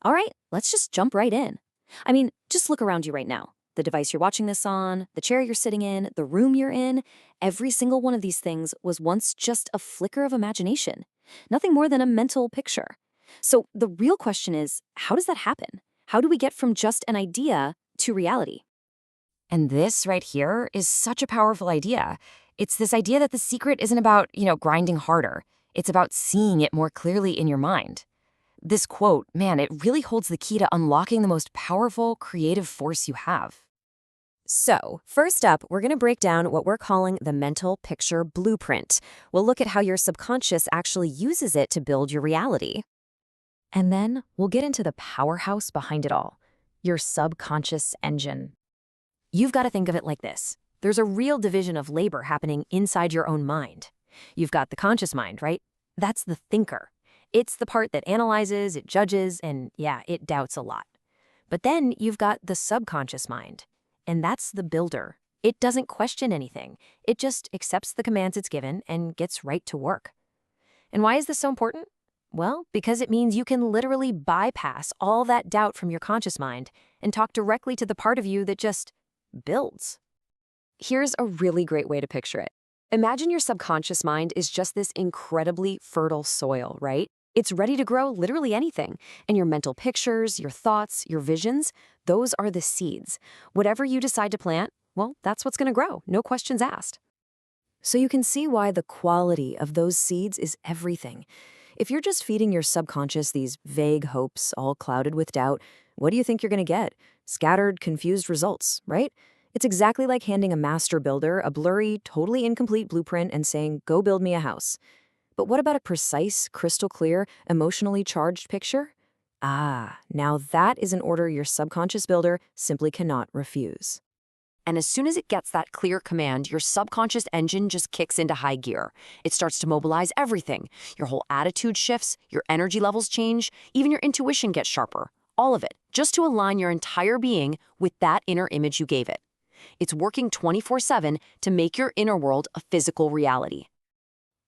All right, let's just jump right in. I mean, just look around you right now. The device you're watching this on, the chair you're sitting in, the room you're in, every single one of these things was once just a flicker of imagination. Nothing more than a mental picture. So the real question is, how does that happen? How do we get from just an idea to reality? And this right here is such a powerful idea. It's this idea that the secret isn't about, grinding harder. It's about seeing it more clearly in your mind. This quote, man, it really holds the key to unlocking the most powerful creative force you have. So, first up, we're going to break down what we're calling the mental picture blueprint. We'll look at how your subconscious actually uses it to build your reality. And then we'll get into the powerhouse behind it all, your subconscious engine. You've got to think of it like this. There's a real division of labor happening inside your own mind. You've got the conscious mind, right? That's the thinker. It's the part that analyzes, it judges, and yeah, it doubts a lot. But then you've got the subconscious mind, and that's the builder. It doesn't question anything. It just accepts the commands it's given and gets right to work. And why is this so important? Well, because it means you can literally bypass all that doubt from your conscious mind and talk directly to the part of you that just builds. Here's a really great way to picture it. Imagine your subconscious mind is just this incredibly fertile soil, right? It's ready to grow literally anything. And your mental pictures, your thoughts, your visions, those are the seeds. Whatever you decide to plant, well, that's what's going to grow, no questions asked. So you can see why the quality of those seeds is everything. If you're just feeding your subconscious these vague hopes, all clouded with doubt, what do you think you're going to get? Scattered, confused results, right? It's exactly like handing a master builder a blurry, totally incomplete blueprint and saying, go build me a house. But what about a precise, crystal clear, emotionally charged picture? Now that is an order your subconscious builder simply cannot refuse. And as soon as it gets that clear command, your subconscious engine just kicks into high gear. It starts to mobilize everything. Your whole attitude shifts, your energy levels change, even your intuition gets sharper. All of it, just to align your entire being with that inner image you gave it. It's working 24/7 to make your inner world a physical reality.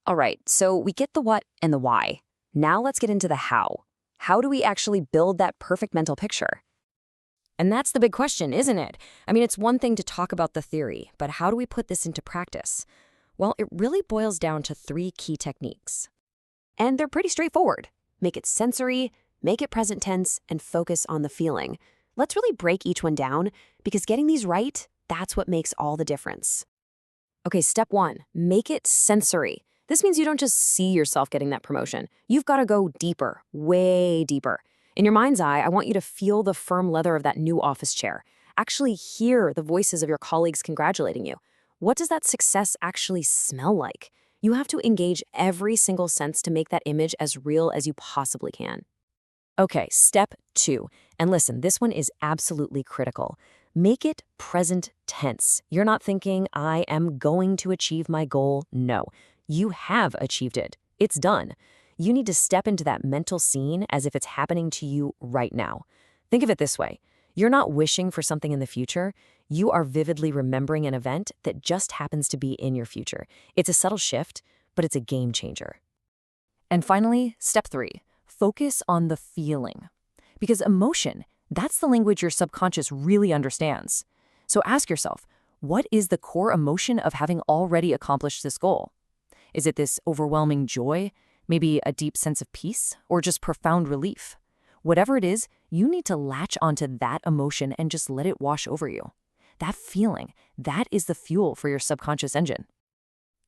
All right, so we get the what and the why. Now let's get into the how. How do we actually build that perfect mental picture? And that's the big question, isn't it? I mean, it's one thing to talk about the theory, but how do we put this into practice? Well, it really boils down to 3 key techniques. And they're pretty straightforward. Make it sensory, make it present tense, and focus on the feeling. Let's really break each one down, because getting these right, that's what makes all the difference. Okay, step 1, make it sensory. This means you don't just see yourself getting that promotion. You've got to go deeper, way deeper. In your mind's eye, I want you to feel the firm leather of that new office chair. Actually hear the voices of your colleagues congratulating you. What does that success actually smell like? You have to engage every single sense to make that image as real as you possibly can. Okay, step 2. And listen, this one is absolutely critical. Make it present tense. You're not thinking, I am going to achieve my goal. No, you have achieved it. It's done. You need to step into that mental scene as if it's happening to you right now. Think of it this way. You're not wishing for something in the future. You are vividly remembering an event that just happens to be in your future. It's a subtle shift, but it's a game changer. And finally, step 3, focus on the feeling. Because emotion, that's the language your subconscious really understands. So ask yourself, what is the core emotion of having already accomplished this goal? Is it this overwhelming joy? Maybe a deep sense of peace, or just profound relief? Whatever it is, you need to latch onto that emotion and just let it wash over you. That feeling, that is the fuel for your subconscious engine.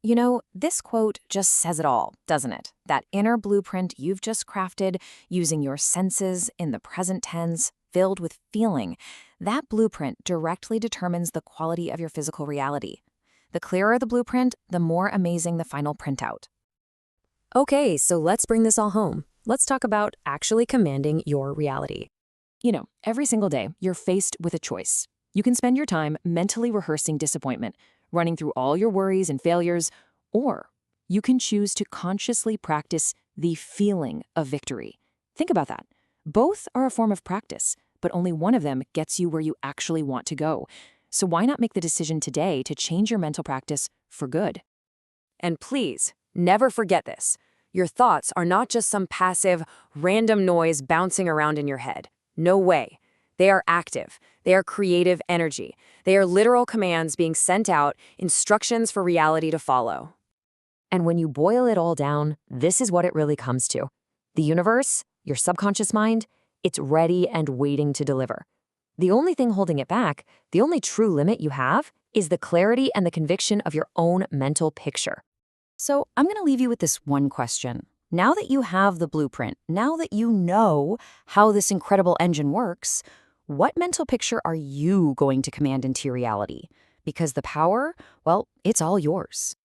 You know, this quote just says it all, doesn't it? That inner blueprint you've just crafted using your senses in the present tense, filled with feeling, that blueprint directly determines the quality of your physical reality. The clearer the blueprint, the more amazing the final printout. Okay, so let's bring this all home. Let's talk about actually commanding your reality. You know, every single day, you're faced with a choice. You can spend your time mentally rehearsing disappointment, running through all your worries and failures, or you can choose to consciously practice the feeling of victory. Think about that. Both are a form of practice, but only one of them gets you where you actually want to go. So why not make the decision today to change your mental practice for good? And please, never forget this. Your thoughts are not just some passive, random noise bouncing around in your head. No way. They are active. They are creative energy. They are literal commands being sent out, instructions for reality to follow. And when you boil it all down, this is what it really comes to. The universe, your subconscious mind, it's ready and waiting to deliver. The only thing holding it back, the only true limit you have, is the clarity and the conviction of your own mental picture. So I'm going to leave you with this one question. Now that you have the blueprint, now that you know how this incredible engine works, what mental picture are you going to command into your reality? Because the power, well, it's all yours.